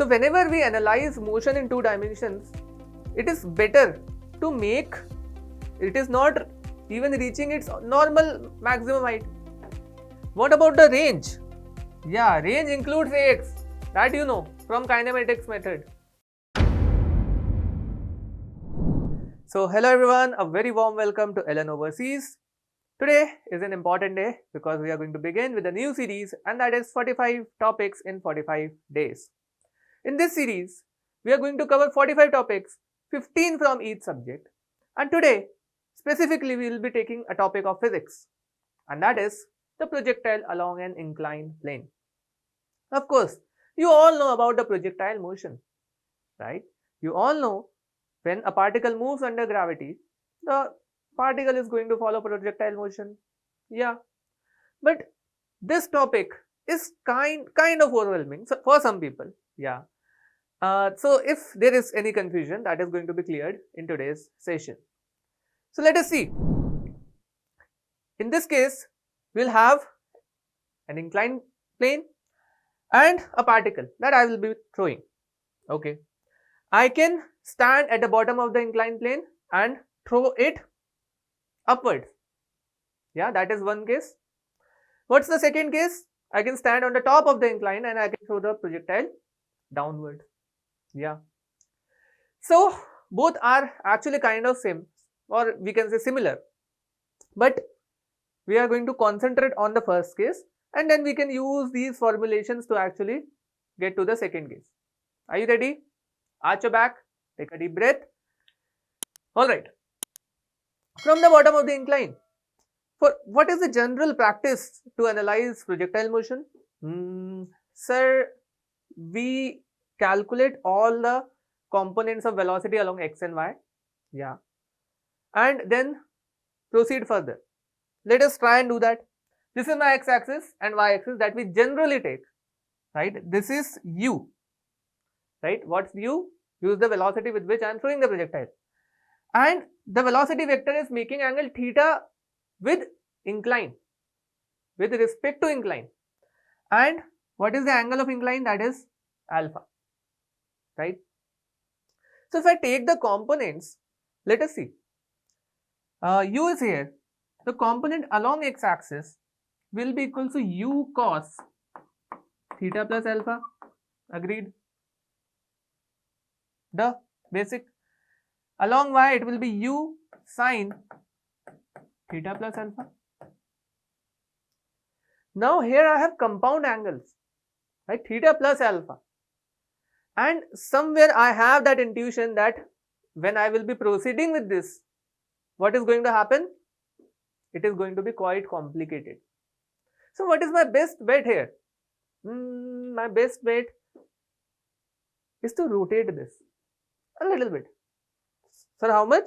So whenever we analyze motion in 2 dimensions, it is better to make it is not even reaching its normal maximum height. What about the range? Yeah, range includes Ax, that you know from kinematics method. So hello everyone, a very warm welcome to LN Overseas. Today is an important day because we are going to begin with a new series, and that is 45 topics in 45 days. In this series, we are going to cover 45 topics, 15 from each subject, and today specifically we will be taking a topic of physics, and that is the projectile along an inclined plane. Of course, you all know about the projectile motion, right? You all know when a particle moves under gravity, the particle is going to follow projectile motion. Yeah, but this topic is kind of overwhelming for some people. Yeah. So if there is any confusion, that is going to be cleared in today's session. So let us see. In this case, we'll have an inclined plane and a particle that I will be throwing. Okay. I can stand at the bottom of the inclined plane and throw it upwards. Yeah, that is one case. What's the second case? I can stand on the top of the incline and I can throw the projectile downward. Yeah. So both are actually kind of same, or we can say similar, but we are going to concentrate on the first case, and then we can use these formulations to actually get to the second case. Are you ready? Arch your back, take a deep breath. Alright. From the bottom of the incline, for what is the general practice to analyze projectile motion? Sir, we calculate all the components of velocity along x and y. Yeah. And then proceed further. Let us try and do that. This is my x-axis and y-axis that we generally take, right? This is u, right? What's u? U is the velocity with which I am throwing the projectile. And the velocity vector is making angle theta with incline, with respect to incline. And what is the angle of incline? That is alpha, right? So if I take the components, let us see. U is here. The component along x-axis will be equal to u cos theta plus alpha. Agreed? The basic. Along y it will be u sin theta plus alpha. Now here I have compound angles, right? Theta plus alpha. And somewhere I have that intuition that when I will be proceeding with this, what is going to happen? It is going to be quite complicated. So what is my best bet here? My best bet is to rotate this a little bit. So how much?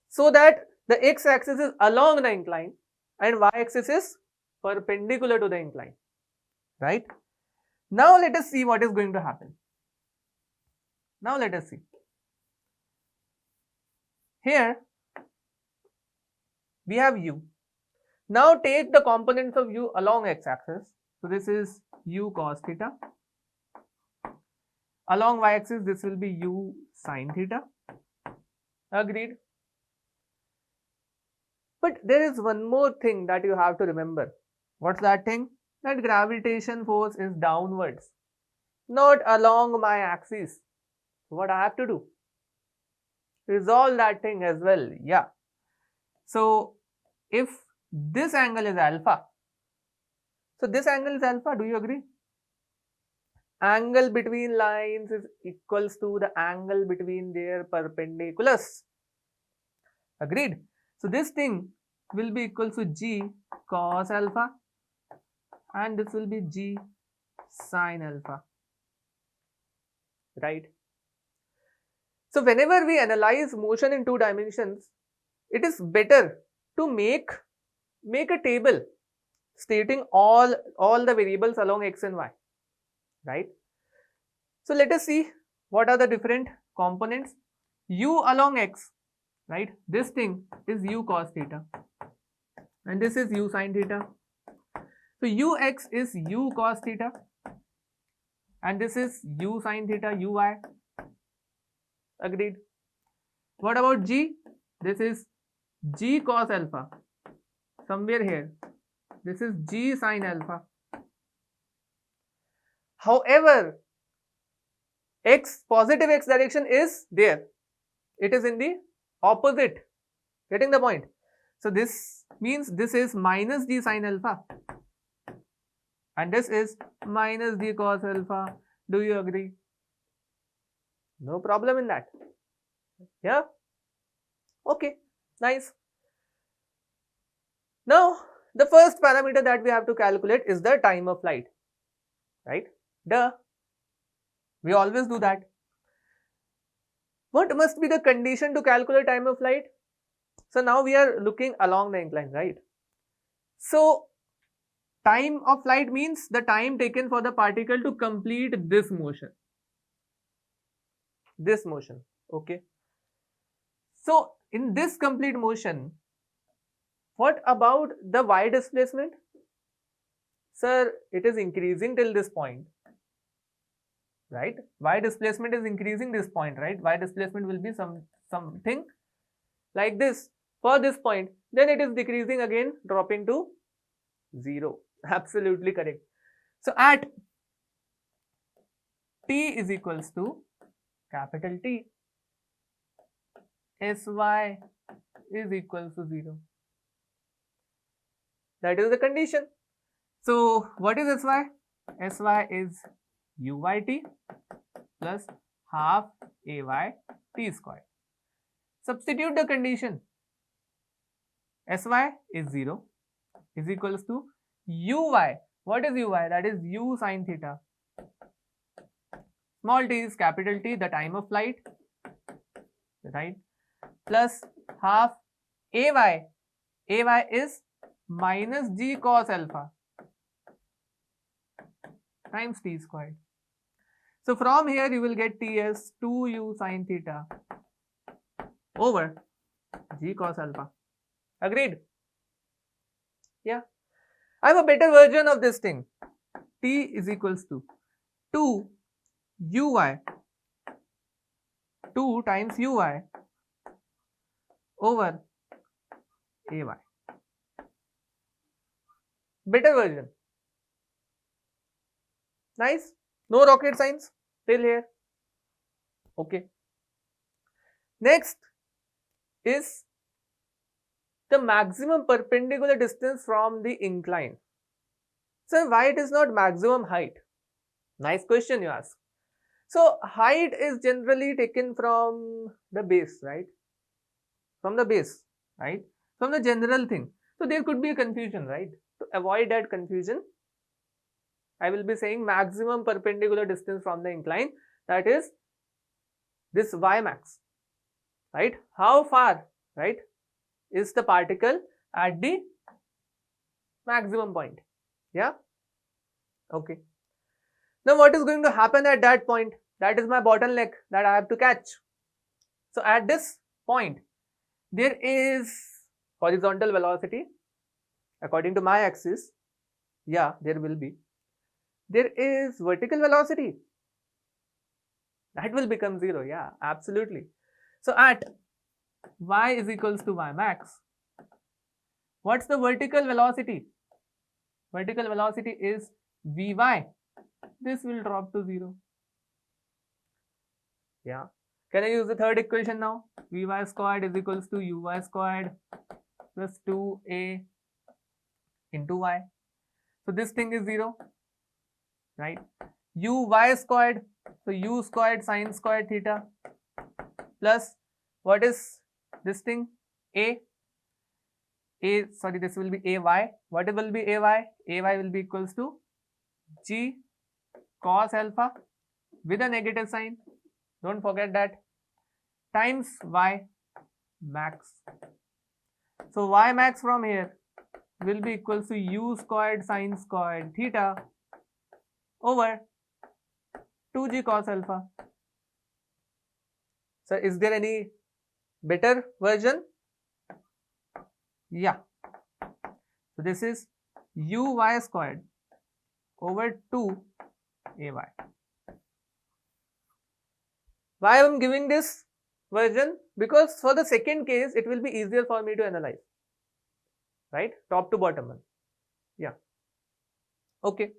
So that the x-axis is along the incline and y-axis is perpendicular to the incline, right? Now let us see what is going to happen. Now let us see. Here we have u. Now take the components of u along x-axis. So this is u cos theta. Along y-axis this will be u sin theta. Agreed? But there is one more thing that you have to remember. What's that thing? That gravitation force is downwards, not along my axis. So what I have to do? Resolve that thing as well. Yeah. So if this angle is alpha, so this angle is alpha, do you agree? Angle between lines is equals to the angle between their perpendiculars. Agreed? So this thing will be equal to g cos alpha and this will be g sin alpha, right? So whenever we analyze motion in 2 dimensions, it is better to make a table stating all the variables along x and y, right? So let us see what are the different components. U along x, right? This thing is u cos theta and this is u sin theta. So ux is u cos theta and this is u sin theta uy. Agreed. What about g? This is g cos alpha. Somewhere here, this is g sin alpha. However, positive x direction is there. It is in the opposite. Getting the point? So this means this is minus g sin alpha and this is minus g cos alpha. Do you agree? No problem in that. Yeah? Okay, nice. Now, the first parameter that we have to calculate is the time of flight, right? Duh. We always do that. What must be the condition to calculate time of flight? So now we are looking along the incline, right? So time of flight means the time taken for the particle to complete this motion. This motion, okay? So in this complete motion, what about the y displacement? Sir, it is increasing till this point, right? Y displacement is increasing this point, right? Y displacement will be something like this for this point, then it is decreasing again, dropping to 0. Absolutely correct. So at t is equals to capital T, Sy is equals to 0. That is the condition. So what is Sy? Sy is uyt plus half ay t square. Substitute the condition. Sy is 0 is equals to uy. What is uy? That is u sin theta. Small t is capital T, the time of flight, right? Plus half ay. Ay is minus g cos alpha times t squared. So from here you will get t as 2u sin theta over g cos alpha. Agreed? Yeah. I have a better version of this thing. T is equals to 2 uy, 2 times uy over ay. Better version. Nice. No rocket science till here. Okay. Next is the maximum perpendicular distance from the incline. So why it is not maximum height? Nice question you ask. So height is generally taken from the base, right? From the base, right? From the general thing. So there could be a confusion, right? To avoid that confusion, I will be saying maximum perpendicular distance from the incline, that is this y max, right? How far, right, is the particle at the maximum point? Yeah? Okay. Now what is going to happen at that point? That is my bottleneck that I have to catch. So at this point, there is horizontal velocity according to my axis. Yeah, there will be. There is vertical velocity. That will become 0. Yeah, absolutely. So at y is equals to y max, what's the vertical velocity? Vertical velocity is vy. This will drop to 0. Yeah. Can I use the third equation now? Vy squared is equals to uy squared plus 2a into y. So this thing is 0, right? Uy squared, so u squared sin squared theta plus what is this thing? Sorry, this will be ay. What will be ay? Ay will be equals to g cos alpha with a negative sign. Don't forget that. Times y max. So y max from here will be equals to u squared sin squared theta over 2g cos alpha. So is there any better version? Yeah. So this is uy squared over 2ay. Why I am giving this version? Because for the second case, it will be easier for me to analyze, right? Top to bottom one. Yeah. Okay.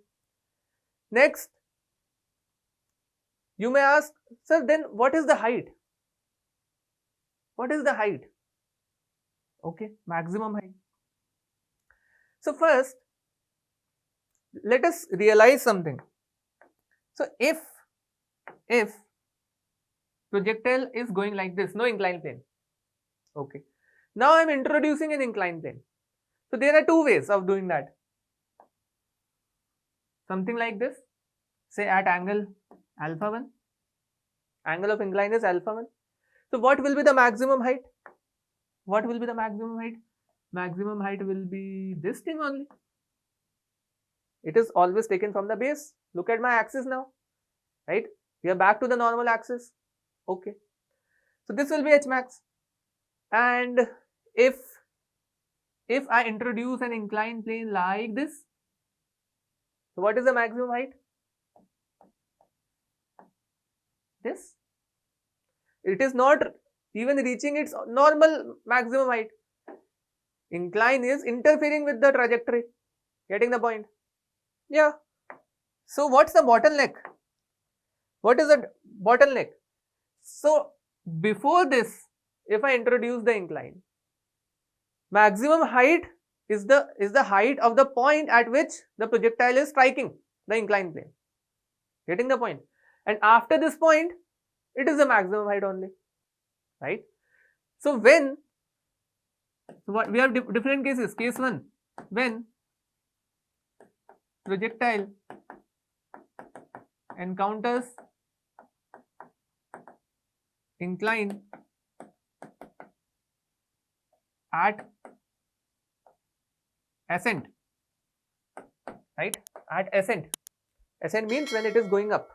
Next, you may ask, sir, then what is the height? What is the height? Okay, maximum height. So first, let us realize something. So if projectile is going like this, no inclined plane. Okay. Now I am introducing an inclined plane. So there are two ways of doing that. Something like this, say at angle alpha 1. Angle of incline is alpha 1. So what will be the maximum height? What will be the maximum height? Maximum height will be this thing only. It is always taken from the base. Look at my axis now, right? We are back to the normal axis. Okay. So this will be h max. And if I introduce an inclined plane like this, so what is the maximum height? This. It is not even reaching its normal maximum height. Incline is interfering with the trajectory. Getting the point? Yeah. So what's the bottleneck? What is the bottleneck? So before this, if I introduce the incline, maximum height is the height of the point at which the projectile is striking the inclined plane. Getting the point? And after this point, it is the maximum height only, right? So when, so what we have different cases. Case 1, when projectile encounters incline at ascent, right? At ascent. Ascent means when it is going up.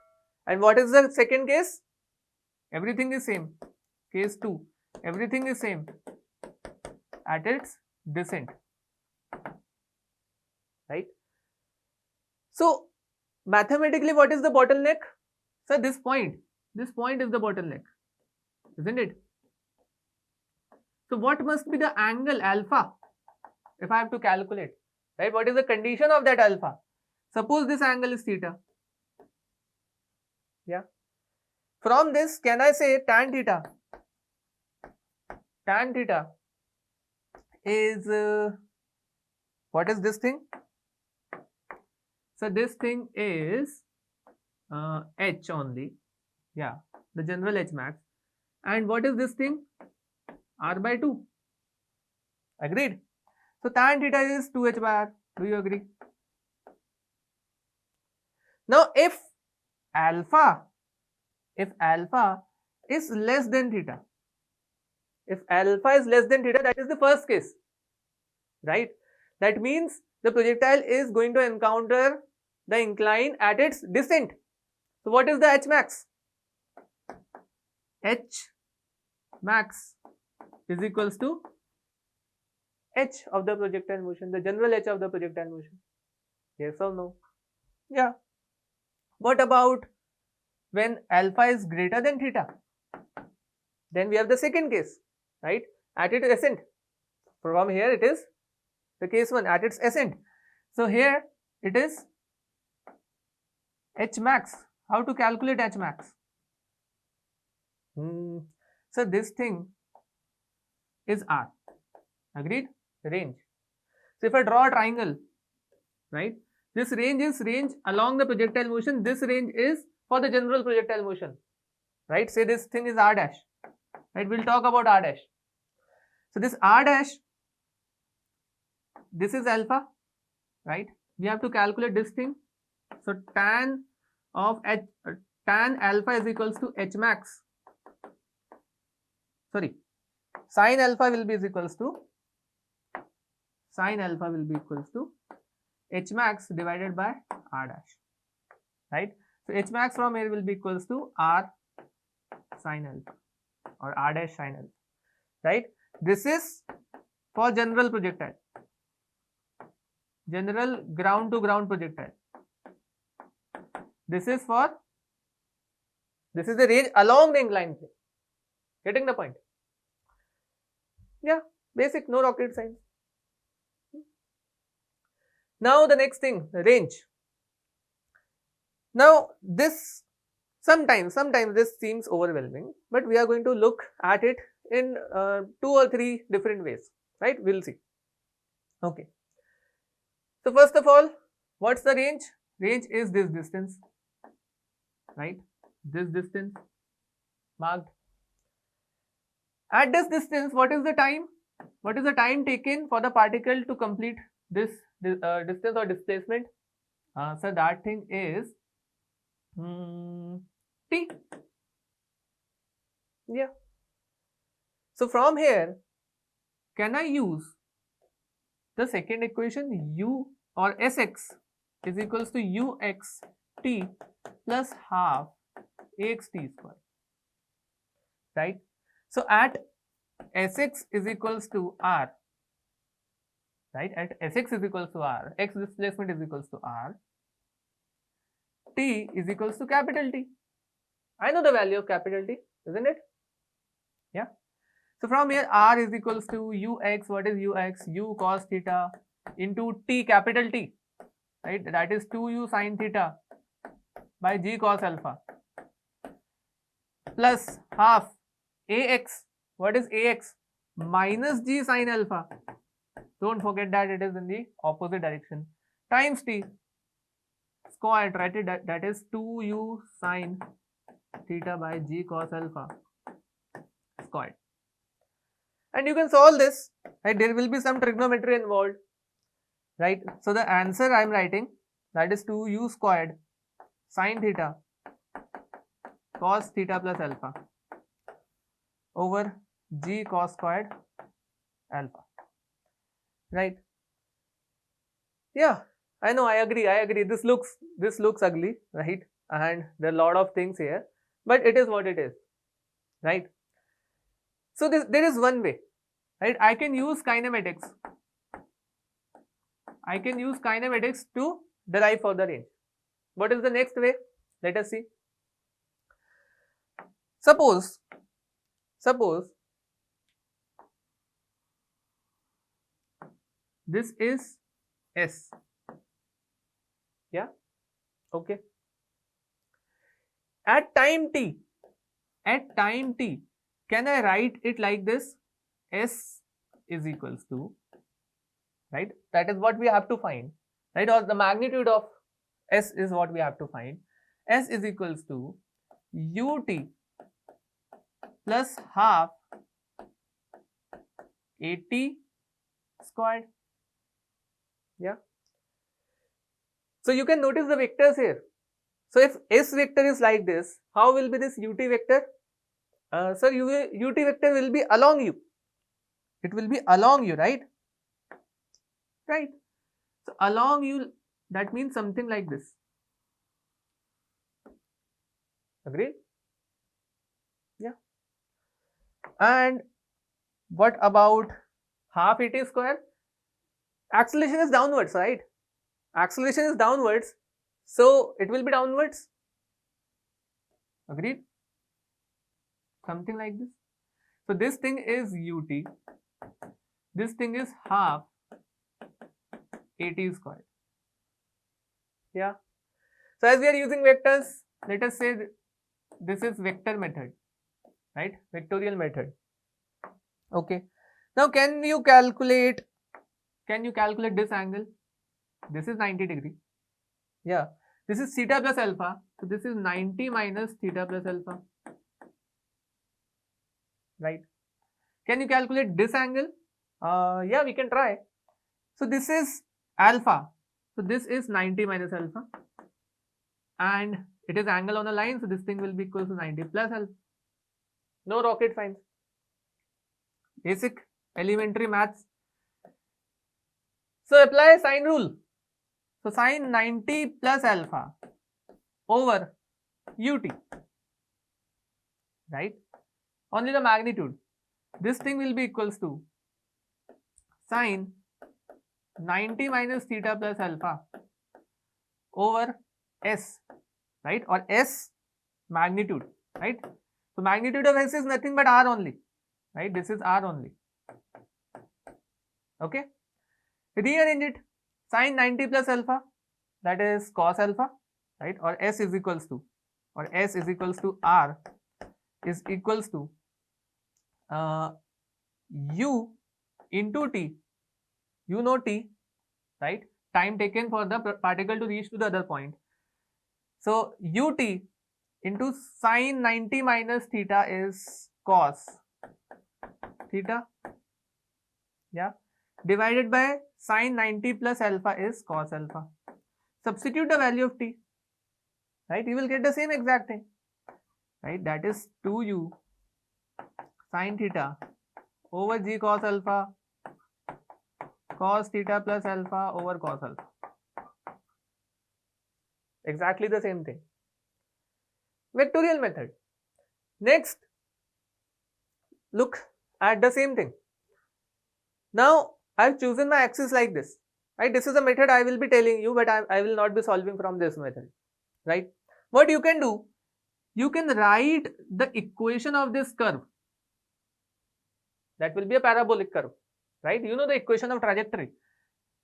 And what is the second case? Everything is same. Case 2, everything is same at its descent, right? So mathematically, what is the bottleneck? So this point is the bottleneck, isn't it? So what must be the angle alpha if I have to calculate, right? What is the condition of that alpha? Suppose this angle is theta. Yeah. From this, can I say tan theta? Tan theta is, what is this thing? So this thing is h only. Yeah, the general h max. And what is this thing? R by 2. Agreed? So tan theta is 2h by r. Do you agree? Now if alpha is less than theta, if alpha is less than theta, that is the first case, right? That means the projectile is going to encounter the incline at its descent. So what is the h max? H max is equals to h of the projectile motion, the general h of the projectile motion. Yes or no? Yeah. What about when alpha is greater than theta? Then we have the second case, right? At its ascent. From here it is the case 1, at its ascent. So here it is h max. How to calculate h max? So this thing is r. Agreed? Range. So if I draw a triangle, right? This range is range along the projectile motion. This range is for the general projectile motion, right? Say this thing is r dash, right? We'll talk about r dash. So this r dash, this is alpha, right? We have to calculate this thing. So tan alpha is equals to h max. Sorry, sin alpha will be equals to h max divided by r dash, right? So h max from here will be equals to r sin alpha or r dash sin alpha, right? This is for general projectile, general ground to ground projectile. This is for This is the range along the inclined plane. Getting the point? Yeah, basic, no rocket science. Now the next thing, range. Now this sometimes this seems overwhelming, but we are going to look at it in 2 or 3 different ways, right? We'll see. Okay. So first of all, what's the range? Range is this distance, right? This distance marked. At this distance, what is the time? What is the time taken for the particle to complete this distance or displacement? So that thing is t. Yeah. So from here, can I use the second equation, u or Sx is equals to ux t plus half ax t square, right? So at Sx is equals to r, right? At Sx is equals to r, x displacement is equals to r, t is equals to capital T. I know the value of capital T, isn't it? Yeah. So from here r is equals to ux, what is ux? U cos theta into t capital T, right? That is 2u sin theta by g cos alpha plus half ax, what is ax? Minus g sin alpha, don't forget that it is in the opposite direction, times t squared, right? That is 2u sin theta by g cos alpha squared. And you can solve this, right? There will be some trigonometry involved, right? So the answer I am writing, that is 2u squared sin theta cos theta plus alpha over g cos squared alpha, right? Yeah, I know, I agree. This looks ugly, right? And there are a lot of things here, but it is what it is, right? So there is one way, right? I can use kinematics. I can use kinematics to derive for the range. What is the next way? Let us see. Suppose this is S. Yeah, okay. At time t, can I write it like this? S is equals to, right? That is what we have to find, right? Or the magnitude of S is what we have to find. S is equals to ut plus half at squared. Yeah. So you can notice the vectors here. So if S vector is like this, how will be this ut vector? Sir, ut vector will be along u. It will be along u, right? Right. So along u, that means something like this. Agree? Yeah. And what about half at square? Acceleration is downwards, right? Acceleration is downwards, so it will be downwards. Agreed? Something like this. So this thing is ut, this thing is half at squared. Yeah. So as we are using vectors, let us say this is vector method, right? Vectorial method. Okay. Now can you calculate this angle? This is 90 degree. Yeah. This is theta plus alpha. So this is 90 minus theta plus alpha. Right. Can you calculate this angle? Yeah, we can try. So this is alpha. So this is 90 minus alpha. And it is angle on a line. So this thing will be equal to 90 plus alpha. No rocket science. Basic elementary maths. So apply sine rule. So sine 90 plus alpha over ut, right? Only the magnitude. This thing will be equals to sine 90 minus theta plus alpha over s, right? Or s magnitude. right? So magnitude of x is nothing but r only, right? This is r only. Okay, rearrange it. Sin 90 plus alpha, that is cos alpha, right? Or s is equals to r is equals to u into t. You know t, right? Time taken for the particle to reach to the other point. So ut into sin 90 minus theta is cos theta, yeah, divided by sin 90 plus alpha is cos alpha. Substitute the value of t, right? You will get the same exact thing, right? That is 2u sin theta over g cos alpha cos theta plus alpha over cos alpha. Exactly the same thing. Vectorial method. Next, look at the same thing. Now I've chosen my axis like this, right? This is a method I will be telling you, but I will not be solving from this method, right? What you can do, you can write the equation of this curve. That will be a parabolic curve, right? You know the equation of trajectory.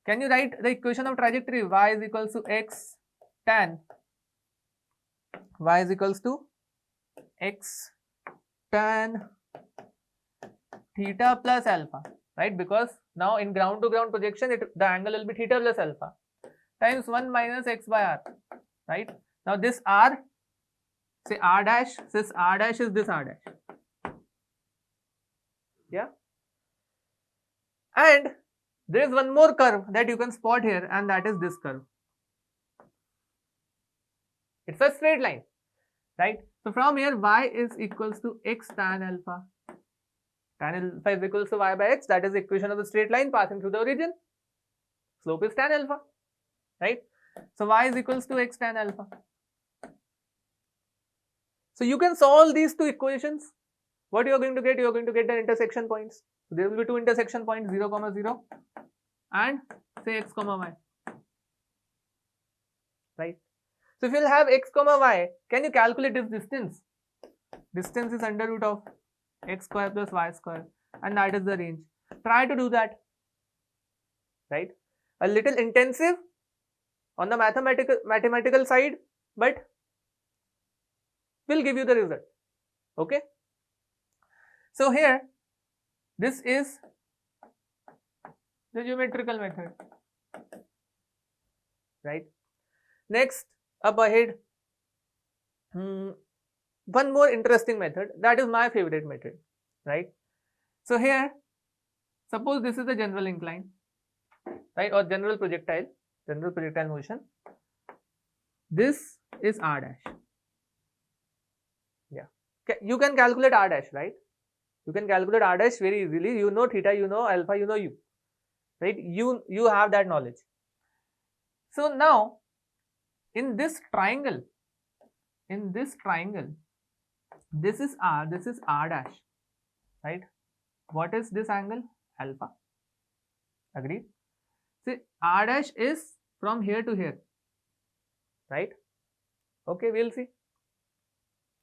Can you write the equation of trajectory? Y is equals to x tan theta plus alpha, right? Because now in ground to ground projection, the angle will be theta plus alpha times 1 minus x by r, right? Now this r, say r dash, this r dash is this r dash, yeah? And there is one more curve that you can spot here, and that is this curve. It's a straight line, right? So from here y is equals to x tan alpha. Tan alpha is equals to y by x, that is the equation of the straight line passing through the origin. Slope is tan alpha, right? So y is equals to x tan alpha. So you can solve these two equations. What you are going to get? You are going to get the intersection points. So there will be two intersection points, 0, 0 and say x, y, right? So if you will have x, y, can you calculate this distance? Distance is under root of x square plus y square, and that is the range. Try to do that, right? A little intensive on the mathematical side, but will give you the result. Okay. So here, this is the geometrical method, right? Next, up ahead, one more interesting method, that is my favorite method, right? So here, suppose this is the general incline, right, or general projectile motion. This is r dash. Yeah, you can calculate r dash, right? You can calculate r dash very easily. You know theta, you know alpha, you know u, right? You have that knowledge. So now, in this triangle, this is r dash, right? What is this angle? Alpha. Agreed? See, r dash is from here to here, right? Okay, we'll see,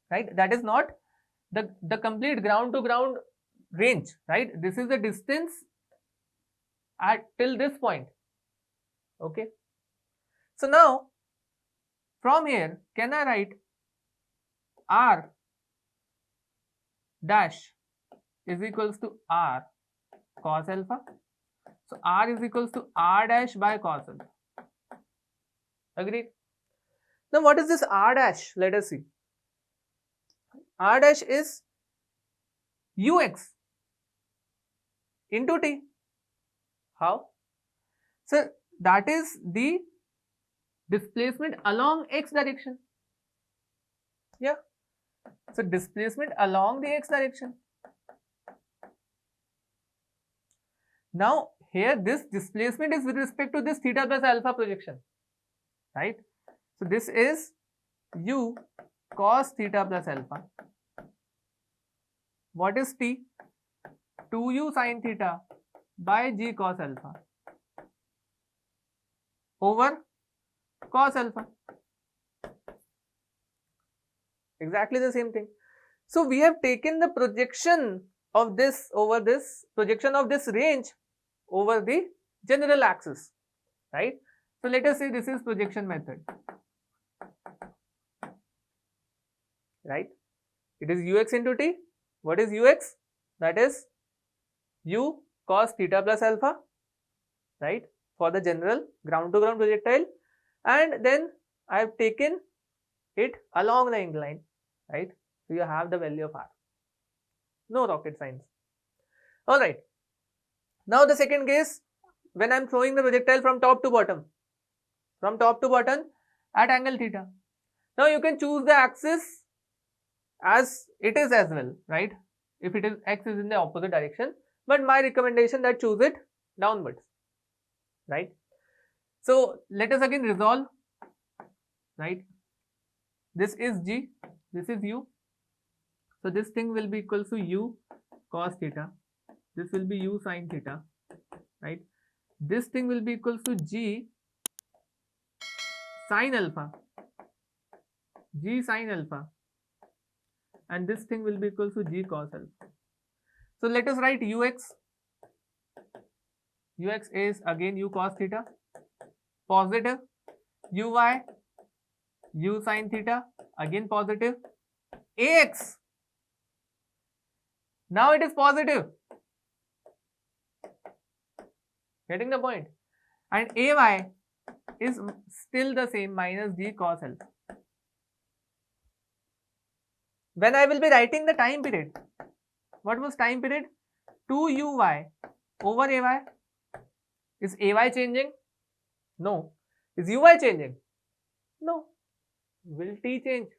right? That is not the complete ground to ground range, right? This is the distance at till this point. Okay. So now, from here, can I write r dash is equals to r cos alpha? So r is equals to r dash by cos alpha. Agreed? Now what is this r dash? Let us see. R dash is ux into t. How? So that is the displacement along x direction. Yeah. So displacement along the x direction. Now here this displacement is with respect to this theta plus alpha projection, right? So this is u cos theta plus alpha. What is t? 2u sin theta by g cos alpha over cos alpha. Exactly the same thing. So we have taken the projection of this over this projection of this range over the general axis, right? So let us say this is projection method, right? It is ux into t. What is ux? That is u cos theta plus alpha, right, for the general ground to ground projectile, and then I have taken it along the incline, right? So you have the value of r. No rocket science. Alright. Now the second case, when I am throwing the projectile from top to bottom at angle theta. Now you can choose the axis as it is as well, right? If it is x is in the opposite direction, but my recommendation that choose it downwards, right? So let us again resolve, right? This is g, this is u. So this thing will be equal to u cos theta. This will be u sin theta, right? This thing will be equal to g sin alpha, and this thing will be equal to g cos alpha. So let us write ux. Ux is again u cos theta, positive, uy, u sin theta, again positive, ax. Now it is positive. Getting the point? And ay is still the same, minus g cos alpha. When I will be writing the time period, what was time period? 2uy over ay. Is ay changing? No. Is uy changing? No. Will t change?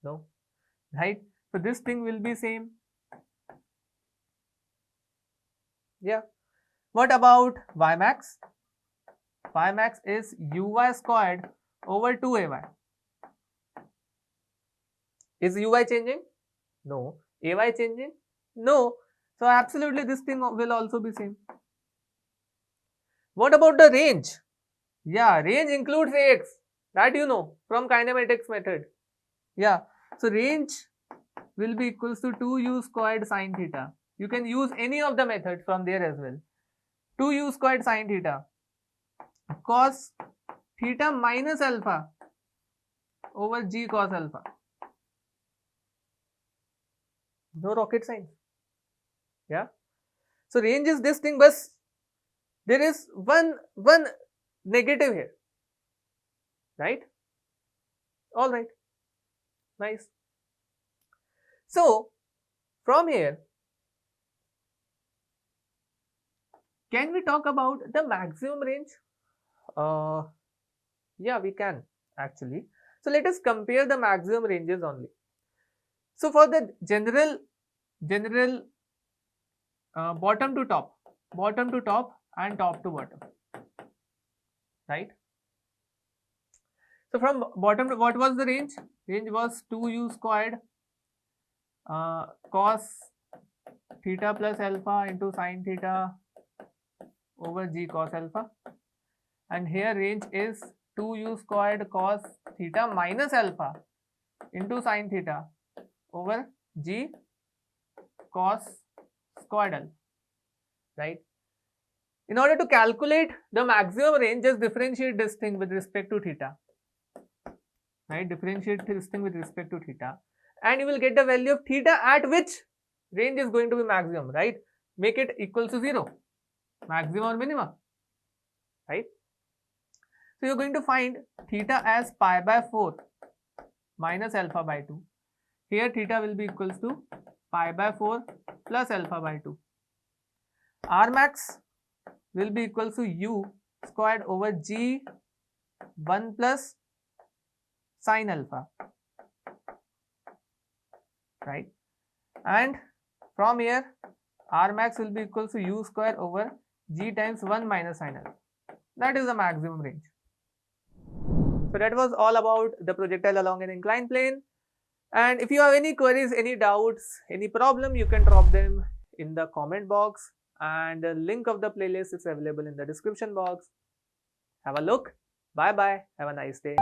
No. Right? So this thing will be same. Yeah. What about y max? Y max is uy squared over 2ay. Is uy changing? No. Ay changing? No. So absolutely this thing will also be same. What about the range? Yeah, range includes ax. That you know from kinematics method. Yeah. So range will be equals to 2u squared sin theta. You can use any of the methods from there as well. 2u squared sin theta cos theta minus alpha over g cos alpha. No rocket science. Yeah. So range is this thing, but there is one negative here, right? All right. Nice. So from here, can we talk about the maximum range? Yeah, we can actually. So let us compare the maximum ranges only. So for the general bottom to top and top to bottom, right? So from bottom to, what was the range? Range was 2u squared cos theta plus alpha into sin theta over g cos alpha, and here range is 2u squared cos theta minus alpha into sin theta over g cos squared alpha, right? In order to calculate the maximum range, just differentiate this thing with respect to theta, right? Differentiate this thing with respect to theta, and you will get the value of theta at which range is going to be maximum, right? Make it equal to 0, maximum or minimum, right? So you're going to find theta as pi by 4 minus alpha by 2. Here theta will be equals to pi by 4 plus alpha by 2. R max will be equals to u squared over g 1 plus sin alpha, right? And from here R max will be equals to u square over g times 1 minus sin alpha. That is the maximum range. So that was all about the projectile along an inclined plane. And if you have any queries, any doubts, any problem, you can drop them in the comment box, and the link of the playlist is available in the description box. Have a look. Bye bye. Have a nice day.